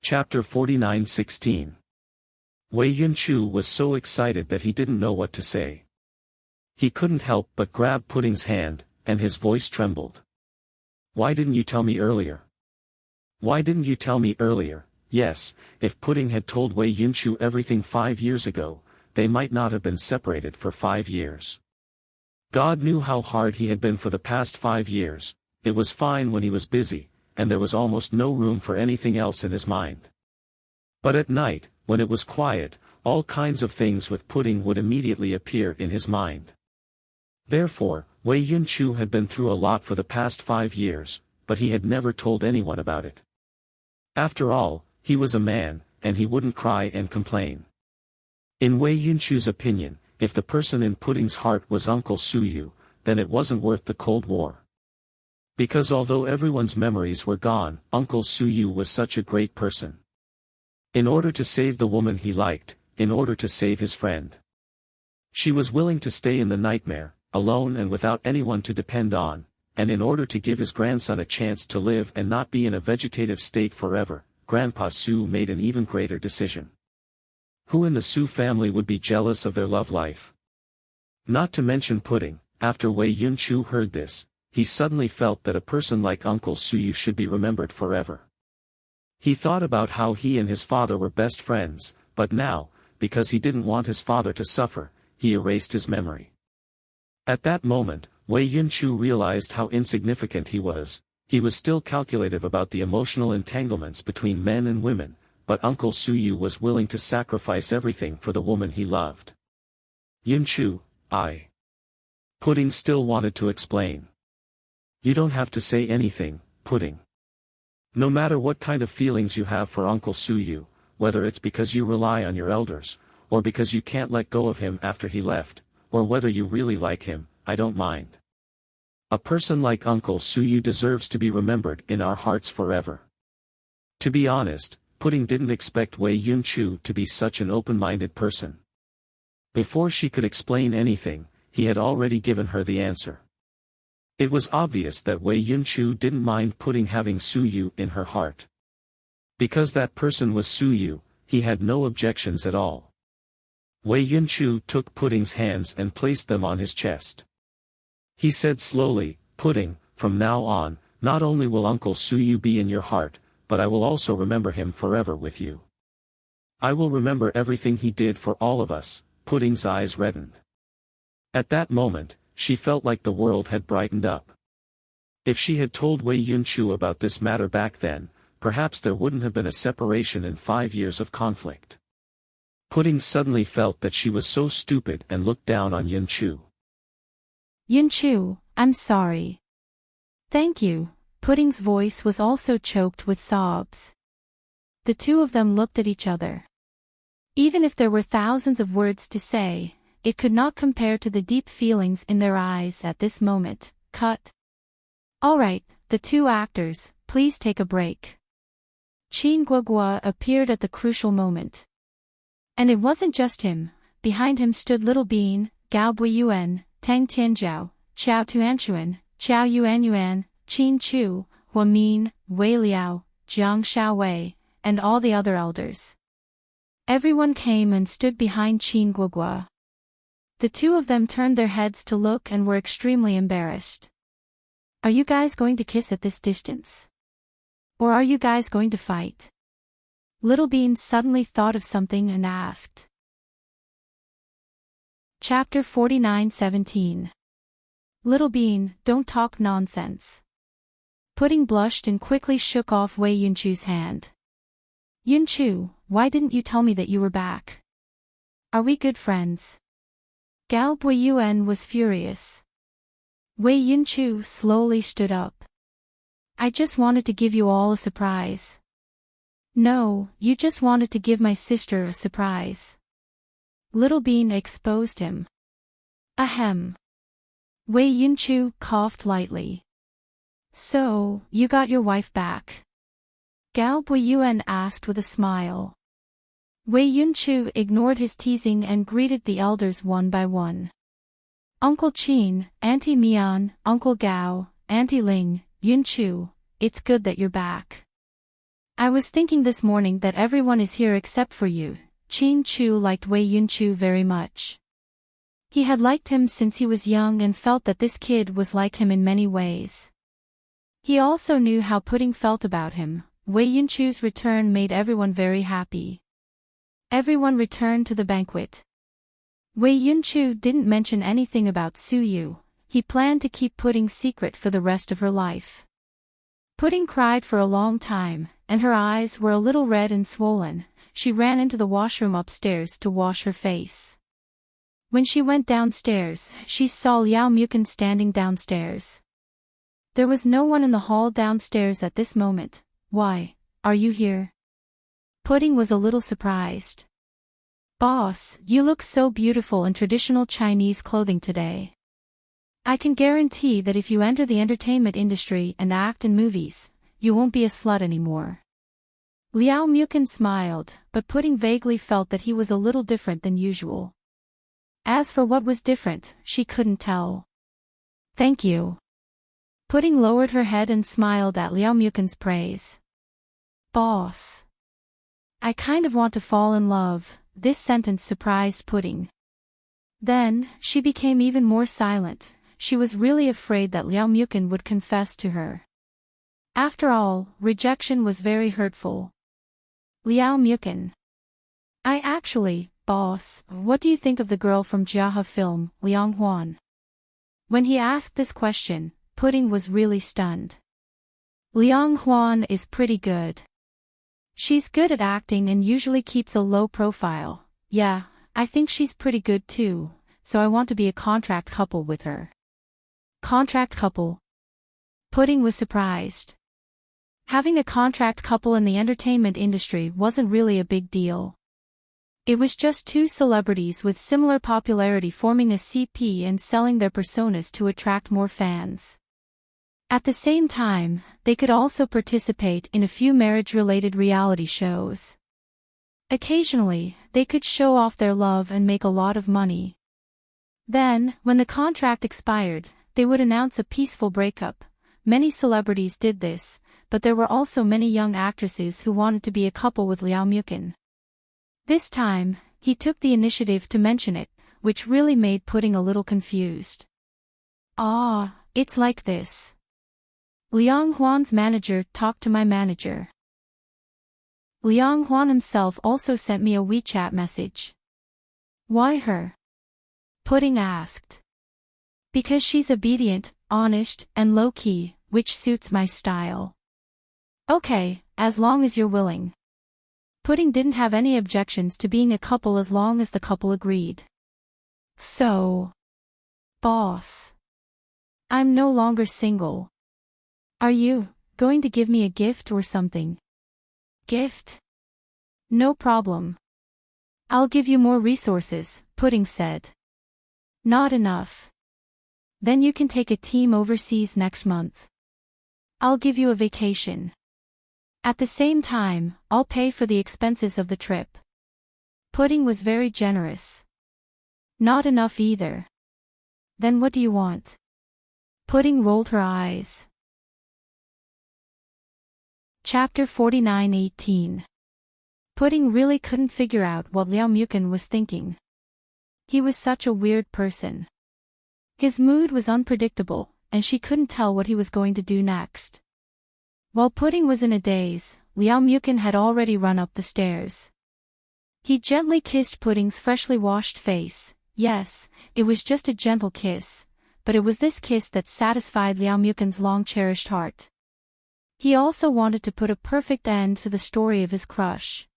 Chapter 49:16. Wei Yunchu was so excited that he didn't know what to say. He couldn't help but grab Pudding's hand, and his voice trembled. "Why didn't you tell me earlier? Why didn't you tell me earlier?" Yes, if Pudding had told Wei Yunchu everything 5 years ago, they might not have been separated for 5 years. God knew how hard he had been for the past 5 years. It was fine when he was busy, and there was almost no room for anything else in his mind. But at night, when it was quiet, all kinds of things with Pudding would immediately appear in his mind. Therefore, Wei Yunchu had been through a lot for the past 5 years, but he had never told anyone about it. After all, he was a man, and he wouldn't cry and complain. In Wei Yunchu's opinion, if the person in Pudding's heart was Uncle Suyu, then it wasn't worth the Cold War. Because although everyone's memories were gone, Uncle Suyu was such a great person. In order to save the woman he liked, in order to save his friend, she was willing to stay in the nightmare, alone and without anyone to depend on, and in order to give his grandson a chance to live and not be in a vegetative state forever, Grandpa Su made an even greater decision. Who in the Su family would be jealous of their love life? Not to mention Pudding. After Wei Yunchu heard this, he suddenly felt that a person like Uncle Suyu should be remembered forever. He thought about how he and his father were best friends, but now, because he didn't want his father to suffer, he erased his memory. At that moment, Wei Yunchu realized how insignificant he was. He was still calculative about the emotional entanglements between men and women, but Uncle Suyu was willing to sacrifice everything for the woman he loved. "Yunchu, Pudding still wanted to explain. "You don't have to say anything, Pudding. No matter what kind of feelings you have for Uncle Suyu, whether it's because you rely on your elders, or because you can't let go of him after he left, or whether you really like him, I don't mind. A person like Uncle Suyu deserves to be remembered in our hearts forever." To be honest, Pudding didn't expect Wei Yunchu to be such an open-minded person. Before she could explain anything, he had already given her the answer. It was obvious that Wei Yunchu didn't mind Pudding having Suyu in her heart. Because that person was Suyu, he had no objections at all. Wei Yunchu took Pudding's hands and placed them on his chest. He said slowly, "Pudding, from now on, not only will Uncle Suyu be in your heart, but I will also remember him forever with you. I will remember everything he did for all of us." Pudding's eyes reddened. At that moment, she felt like the world had brightened up. If she had told Wei Yunchu about this matter back then, perhaps there wouldn't have been a separation and 5 years of conflict. Pudding suddenly felt that she was so stupid and looked down on Yunchu. "Yunchu, I'm sorry." "Thank you." Pudding's voice was also choked with sobs. The two of them looked at each other. Even if there were thousands of words to say, it could not compare to the deep feelings in their eyes at this moment. Cut. "Alright, the two actors, please take a break." Qin Guogua appeared at the crucial moment. And it wasn't just him. Behind him stood Little Bean, Gao Buiyuan, Tang Tianzhao, Qiao Tuanchuan, Qiao Yuanyuan, Qin Chu, Hua Min, Wei Liao, Jiang Xiaowei, and all the other elders. Everyone came and stood behind Qin Guogua. The two of them turned their heads to look and were extremely embarrassed. "Are you guys going to kiss at this distance? Or are you guys going to fight?" Little Bean suddenly thought of something and asked. Chapter 49:17. Little Bean, don't talk nonsense. Pudding blushed and quickly shook off Wei Yunchu's hand. "Yunchu, why didn't you tell me that you were back? Are we good friends?" Gao Buiyuan was furious. Wei Yunchu slowly stood up. "I just wanted to give you all a surprise." "No, you just wanted to give my sister a surprise." Little Bean exposed him. Ahem. Wei Yunchu coughed lightly. "So, you got your wife back?" Gao Buiyuan asked with a smile. Wei Yunchu ignored his teasing and greeted the elders one by one. "Uncle Qin, Auntie Mian, Uncle Gao, Auntie Ling, Yunchu, it's good that you're back." I was thinking this morning that everyone is here except for you. Chin Chu liked Wei Yunchu very much. He had liked him since he was young and felt that this kid was like him in many ways. He also knew how Pudding felt about him. Wei Yunchu's return made everyone very happy. Everyone returned to the banquet. Wei Yunchu didn't mention anything about Suyu. He planned to keep Pudding's secret for the rest of her life. Pudding cried for a long time, and her eyes were a little red and swollen. She ran into the washroom upstairs to wash her face. When she went downstairs, she saw Liao Mukin standing downstairs. There was no one in the hall downstairs at this moment. Why, are you here? Pudding was a little surprised. Boss, you look so beautiful in traditional Chinese clothing today. I can guarantee that if you enter the entertainment industry and act in movies, you won't be a slut anymore. Liao Mukin smiled, but Pudding vaguely felt that he was a little different than usual. As for what was different, she couldn't tell. Thank you. Pudding lowered her head and smiled at Liao Mukin's praise. Boss. I kind of want to fall in love. This sentence surprised Pudding. Then, she became even more silent. She was really afraid that Liao Mukin would confess to her. After all, rejection was very hurtful. Liao Mukin. Boss, what do you think of the girl from Jiahe film, Liang Huan? When he asked this question, Pudding was really stunned. Liang Huan is pretty good. She's good at acting and usually keeps a low profile. Yeah, I think she's pretty good too, so I want to be a contract couple with her. Contract couple? Pudding was surprised. Having a contract couple in the entertainment industry wasn't really a big deal. It was just two celebrities with similar popularity forming a CP and selling their personas to attract more fans. At the same time, they could also participate in a few marriage-related reality shows. Occasionally, they could show off their love and make a lot of money. Then, when the contract expired, they would announce a peaceful breakup. Many celebrities did this, but there were also many young actresses who wanted to be a couple with Liao Mukin. This time, he took the initiative to mention it, which really made Pudding a little confused. It's like this. Liang Huan's manager talked to my manager. Liang Huan himself also sent me a WeChat message. Why her? Pudding asked. Because she's obedient, honest, and low-key, which suits my style. Okay, as long as you're willing. Pudding didn't have any objections to being a couple as long as the couple agreed. So, boss. I'm no longer single. Are you going to give me a gift or something? Gift? No problem. I'll give you more resources, Pudding said. Not enough. Then you can take a team overseas next month. I'll give you a vacation. At the same time, I'll pay for the expenses of the trip. Pudding was very generous. Not enough either. Then what do you want? Pudding rolled her eyes. Chapter 49:18. Pudding really couldn't figure out what Liao Mukin was thinking. He was such a weird person. His mood was unpredictable, and she couldn't tell what he was going to do next. While Pudding was in a daze, Liao Mukin had already run up the stairs. He gently kissed Pudding's freshly washed face. Yes, it was just a gentle kiss, but it was this kiss that satisfied Liao Mukin's long-cherished heart. He also wanted to put a perfect end to the story of his crush.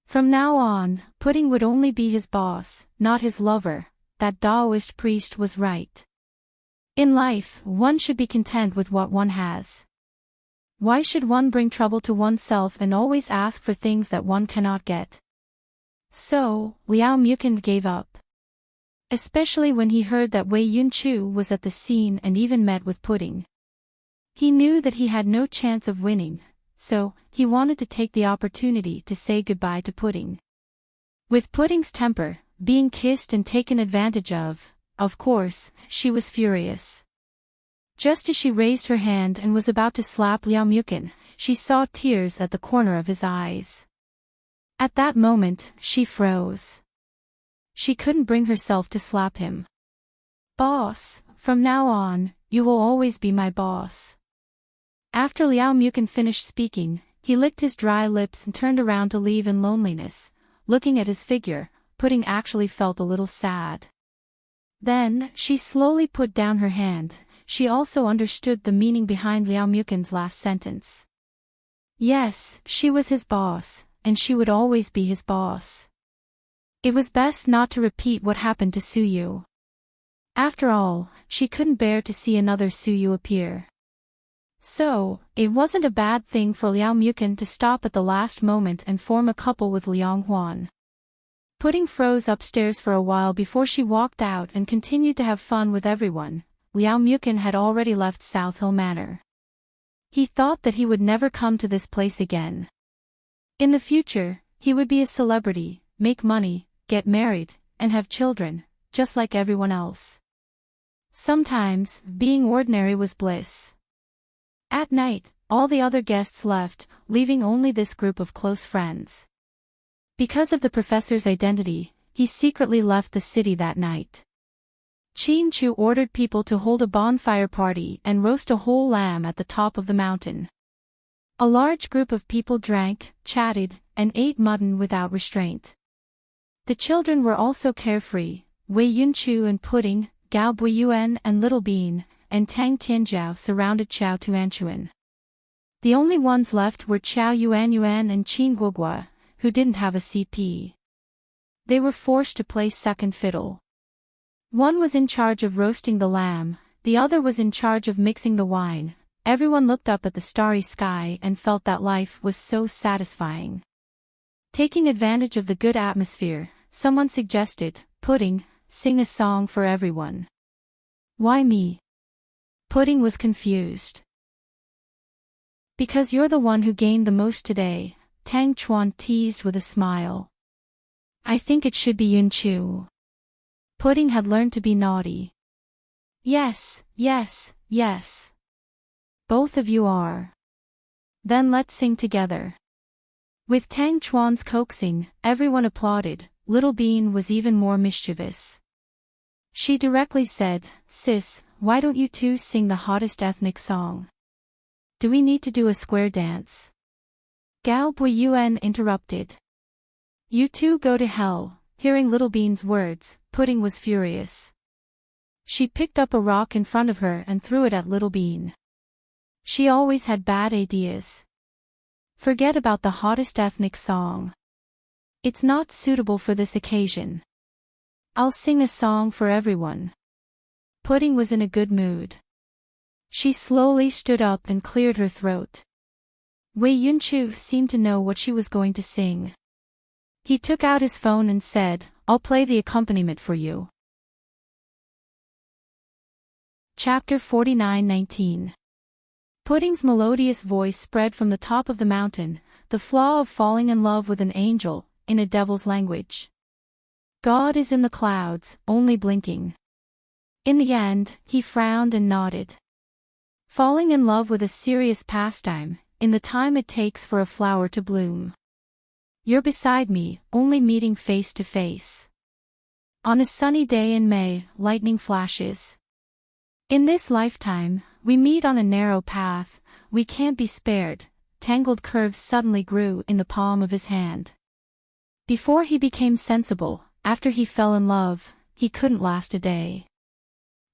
From now on, Pudding would only be his boss, not his lover. That Taoist priest was right. In life, one should be content with what one has. Why should one bring trouble to oneself and always ask for things that one cannot get? So, Liao Mukin gave up. Especially when he heard that Wei Yunchu was at the scene and even met with Pudding. He knew that he had no chance of winning, so he wanted to take the opportunity to say goodbye to Pudding. With Pudding's temper, being kissed and taken advantage of course, she was furious. Just as she raised her hand and was about to slap Liao Mukin, she saw tears at the corner of his eyes. At that moment, she froze. She couldn't bring herself to slap him. "Boss, from now on, you will always be my boss." After Liao Mukin finished speaking, he licked his dry lips and turned around to leave in loneliness. Looking at his figure, Pudding actually felt a little sad. Then, she slowly put down her hand. She also understood the meaning behind Liao Mukin's last sentence. Yes, she was his boss, and she would always be his boss. It was best not to repeat what happened to Suyu. After all, she couldn't bear to see another Suyu appear. So, it wasn't a bad thing for Liao Mukin to stop at the last moment and form a couple with Liang Huan. Pudding froze upstairs for a while before she walked out and continued to have fun with everyone. Liao Mukin had already left South Hill Manor. He thought that he would never come to this place again. In the future, he would be a celebrity, make money, get married, and have children, just like everyone else. Sometimes, being ordinary was bliss. At night, all the other guests left, leaving only this group of close friends. Because of the professor's identity, he secretly left the city that night. Qin Chu ordered people to hold a bonfire party and roast a whole lamb at the top of the mountain. A large group of people drank, chatted, and ate mutton without restraint. The children were also carefree. Wei Yunchu and Pudding, Gao Buiyuan and Little Bean, and Tang Tianjiao surrounded Chao Tuanchuan. The only ones left were Chao Yuanyuan and Qin Guogua, who didn't have a CP. They were forced to play second fiddle. One was in charge of roasting the lamb, the other was in charge of mixing the wine. Everyone looked up at the starry sky and felt that life was so satisfying. Taking advantage of the good atmosphere, someone suggested, "Pudding, sing a song for everyone." "Why me?" Pudding was confused. "Because you're the one who gained the most today," Tang Chuan teased with a smile. "I think it should be Yun Chu." Pudding had learned to be naughty. "Yes, yes, yes. Both of you are. Then let's sing together." With Tang Chuan's coaxing, everyone applauded. Little Bean was even more mischievous. She directly said, "Sis, why don't you two sing the hottest ethnic song? Do we need to do a square dance?" Gao Buiyuan interrupted. "You two go to hell." Hearing Little Bean's words, Pudding was furious. She picked up a rock in front of her and threw it at Little Bean. She always had bad ideas. "Forget about the hottest ethnic song. It's not suitable for this occasion. I'll sing a song for everyone." Pudding was in a good mood. She slowly stood up and cleared her throat. Wei Yunchu seemed to know what she was going to sing. He took out his phone and said, "I'll play the accompaniment for you." Chapter 49:19. Pudding's melodious voice spread from the top of the mountain, the flaw of falling in love with an angel, in a devil's language. God is in the clouds, only blinking. In the end, he frowned and nodded. Falling in love with a serious pastime, in the time it takes for a flower to bloom. You're beside me, only meeting face to face. On a sunny day in May, lightning flashes. In this lifetime, we meet on a narrow path, we can't be spared. Tangled curves suddenly grew in the palm of his hand. Before he became sensible, after he fell in love, he couldn't last a day.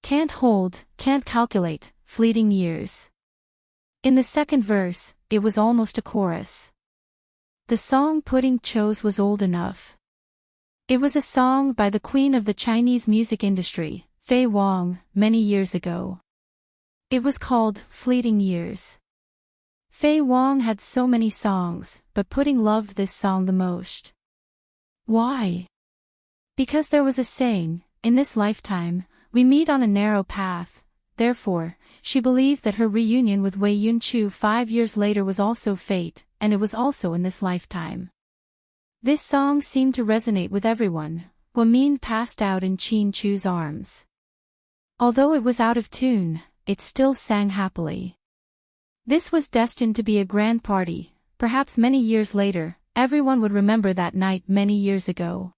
Can't hold, can't calculate, fleeting years. In the second verse, it was almost a chorus. The song Pudding chose was old enough. It was a song by the queen of the Chinese music industry, Fei Wang, many years ago. It was called Fleeting Years. Fei Wang had so many songs, but Pudding loved this song the most. Why? Because there was a saying, in this lifetime, we meet on a narrow path. Therefore, she believed that her reunion with Wei Yunchu 5 years later was also fate, and it was also in this lifetime. This song seemed to resonate with everyone. Huamin passed out in Qin Chu's arms. Although it was out of tune, it still sang happily. This was destined to be a grand party. Perhaps many years later, everyone would remember that night many years ago.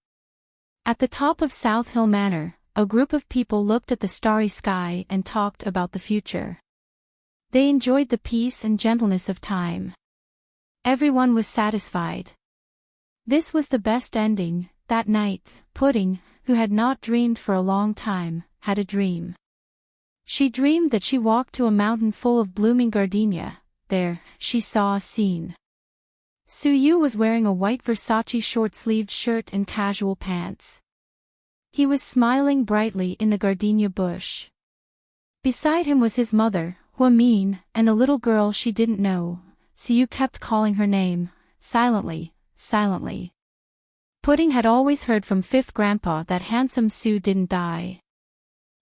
At the top of South Hill Manor, a group of people looked at the starry sky and talked about the future. They enjoyed the peace and gentleness of time. Everyone was satisfied. This was the best ending. That night, Pudding, who had not dreamed for a long time, had a dream. She dreamed that she walked to a mountain full of blooming gardenia. There, she saw a scene. Suyu was wearing a white Versace short-sleeved shirt and casual pants. He was smiling brightly in the gardenia bush. Beside him was his mother, Huamin, and a little girl she didn't know. Suyu kept calling her name, silently, silently. Pudding had always heard from Fifth Grandpa that handsome Su didn't die.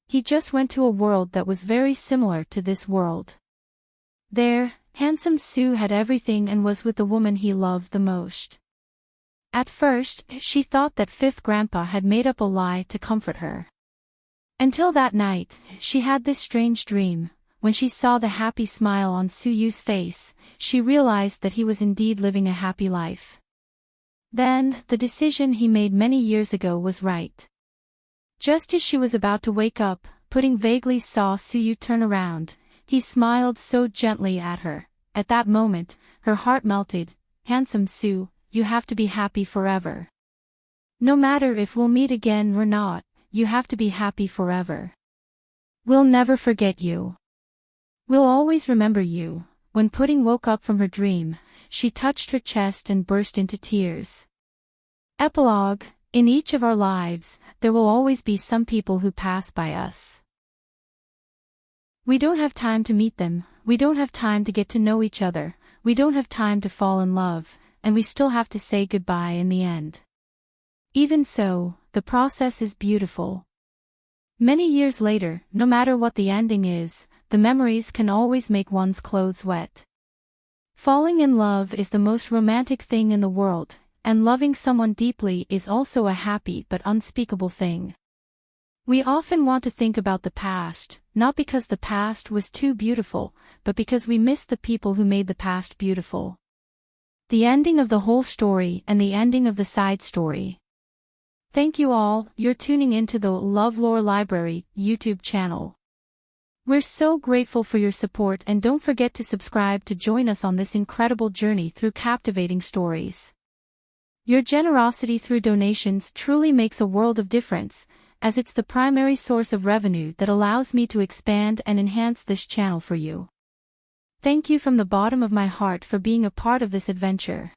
He just went to a world that was very similar to this world. There, handsome Su had everything and was with the woman he loved the most. At first, she thought that Fifth Grandpa had made up a lie to comfort her. Until that night, she had this strange dream. When she saw the happy smile on Suyu's face, she realized that he was indeed living a happy life. Then, the decision he made many years ago was right. Just as she was about to wake up, Pudding vaguely saw Suyu turn around. He smiled so gently at her. At that moment, her heart melted. Handsome Su, you have to be happy forever. No matter if we'll meet again or not, you have to be happy forever. We'll never forget you. We'll always remember you. When Pudding woke up from her dream, she touched her chest and burst into tears. Epilogue: in each of our lives, there will always be some people who pass by us. We don't have time to meet them, we don't have time to get to know each other, we don't have time to fall in love, and we still have to say goodbye in the end. Even so, the process is beautiful. Many years later, no matter what the ending is, the memories can always make one's clothes wet. Falling in love is the most romantic thing in the world, and loving someone deeply is also a happy but unspeakable thing. We often want to think about the past, not because the past was too beautiful, but because we miss the people who made the past beautiful. The ending of the whole story and the ending of the side story. Thank you all, you're tuning into the LoveLore Library YouTube channel. We're so grateful for your support, and don't forget to subscribe to join us on this incredible journey through captivating stories. Your generosity through donations truly makes a world of difference, as it's the primary source of revenue that allows me to expand and enhance this channel for you. Thank you from the bottom of my heart for being a part of this adventure.